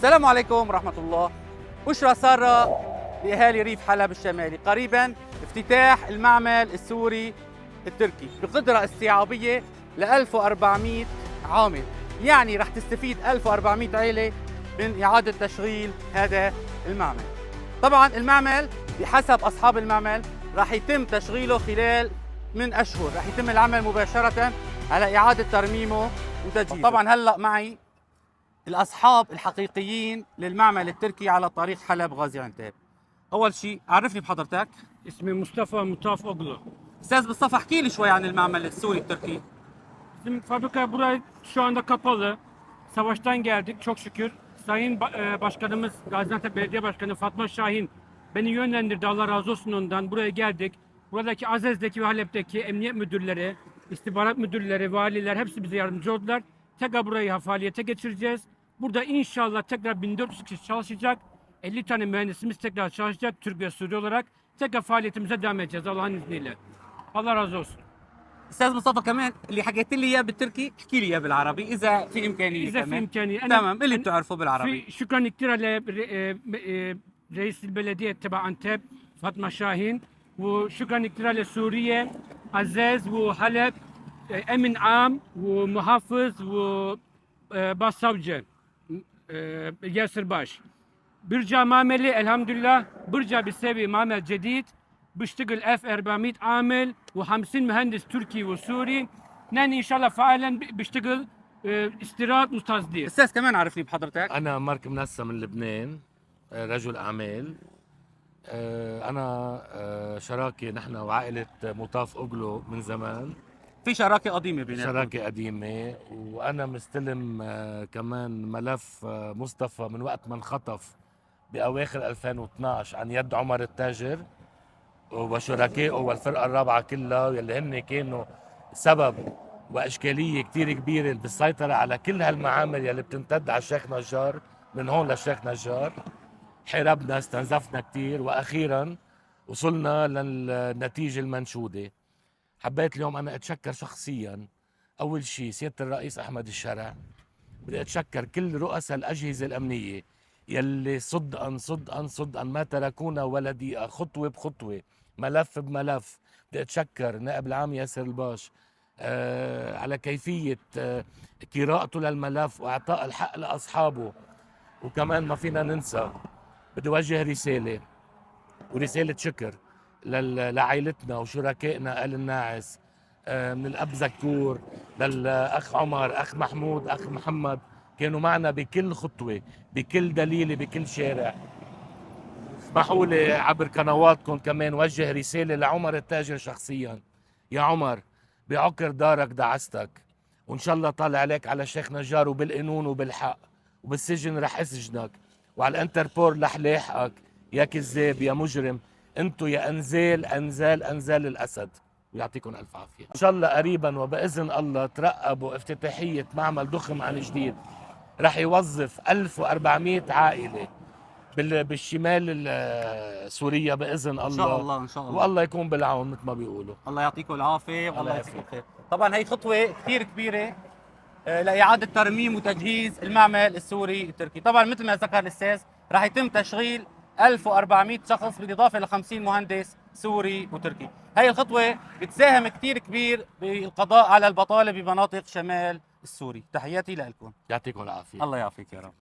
السلام عليكم ورحمة الله. بشرى سارة لأهالي ريف حلب الشمالي. قريبا افتتاح المعمل السوري التركي بقدرة استيعابية ل 1400 عامل، يعني رح تستفيد 1400 عائلة من إعادة تشغيل هذا المعمل. طبعا المعمل بحسب أصحاب المعمل رح يتم تشغيله خلال من أشهر، رح يتم العمل مباشرة على إعادة ترميمه وتجهيزه. طبعا هلأ معي الأصحاب الحقيقيين للمعمل التركي على طريق حلب غازي عنتاب. أول شيء عرفني بحضرتك. اسمي مصطفى مطاف Oglu. أستاذ مصطفى، احكي لي شوي عن المعمل السوري التركي. Bizim fabrika burayı şu anda kapalı. Savaştan geldik çok şükür. Sayın Başkanımız Gaziantep Belediye Başkanı Fatma Şahin beni yönlendirdi, Allah razı olsun ondan. Buraya geldik. Buradaki Azez'deki ve Halep'teki emniyet müdürleri, istihbarat müdürleri, valiler hepsi bize yardımcı oldular. Tekrar burayı faaliyete geçireceğiz. Burada inşallah tekrar 1400 kişi çalışacak. 50 tane mühendisimiz tekrar çalışacak Türk ve Suriye olarak. Tekrar faaliyetimize devam edeceğiz Allah'ın izniyle. Allah razı olsun. أستاذ مصطفى كمان اللي حكيت لي إياه بالتركي احكي لي إياه بالعربي إذا في إمكانية. إذا في كمان إمكانية. تمام اللي بتعرفه بالعربي. شكرا كثير لرئيس البلدية تبع أنتب فاطمة شاهين، وشكرا كثير لسوريا عزاز وحلب أمن عام ومحافظ وباسوجة ياسر باش. برجع معملي الحمد لله برجع بيسوي معمل جديد بيشتغل 1400 عامل و50 مهندس تركي وسوري. نحن ان شاء الله فعلا بيشتغل استيراد وتصدير. أستاذ كمان عرفني بحضرتك. أنا مارك منسى من لبنان، رجل أعمال. أنا شراكة نحن وعائلة مطاف أوغلو من زمان، في شراكة قديمة بيناتكم. شراكة قديمة، وأنا مستلم كمان ملف مصطفى من وقت ما انخطف بأواخر 2012 عن يد عمر التاجر وشركائه والفرقة الرابعة كلها، يلي هن كانوا سبب وإشكالية كتير كبيرة بالسيطرة على كل هالمعامل يلي بتمتد على الشيخ نجار من هون للشيخ نجار. حاربنا، استنزفنا كتير، وأخيرا وصلنا للنتيجة المنشودة. حبيت اليوم أنا أتشكر شخصيا أول شيء سيادة الرئيس أحمد الشرع، بدي أتشكر كل رؤساء الأجهزة الأمنية يلي صدقا ما تركونا ولا دقيقة، خطوة بخطوة ملف بملف. بدي أتشكر نائب العام ياسر الباش على كيفية قراءته للملف وإعطاء الحق لأصحابه. وكمان ما فينا ننسى، بدي أوجه رسالة ورسالة شكر لعائلتنا وشركائنا آل الناعس، من الأب زكور للأخ عمر، أخ محمود، أخ محمد، كانوا معنا بكل خطوة، بكل دليل، بكل شارع. اسمحوا لي عبر قنواتكم كمان وجه رسالة لعمر التاجر شخصيا. يا عمر، بعقر دارك دعستك، وإن شاء الله طالع عليك على شيخ نجار وبالقانون وبالحق، وبالسجن رح أسجنك، وعلى الانتربول رح لاحقك يا كذاب يا مجرم. انتو يا أنزال الأسد. ويعطيكم ألف عافية. إن شاء الله قريبا وبإذن الله ترقبوا افتتاحية معمل ضخم عن جديد رح يوظف 1400 عائلة بالشمال سوريا بإذن الله. إن شاء الله إن شاء الله. والله يكون بالعون مثل ما بيقولوا. الله يعطيكم العافية والله الله يجزيكم الخير. طبعا هي خطوة كثير كبيرة لإعادة ترميم وتجهيز المعمل السوري التركي. طبعا مثل ما ذكر الأستاذ راح يتم تشغيل 1400 شخص بالإضافة ل 50 مهندس سوري وتركي. هي الخطوة بتساهم كثير كبير بالقضاء على البطالة بمناطق شمال السوري. تحياتي لكم. يعطيكم العافية. الله يعافيك يا رب.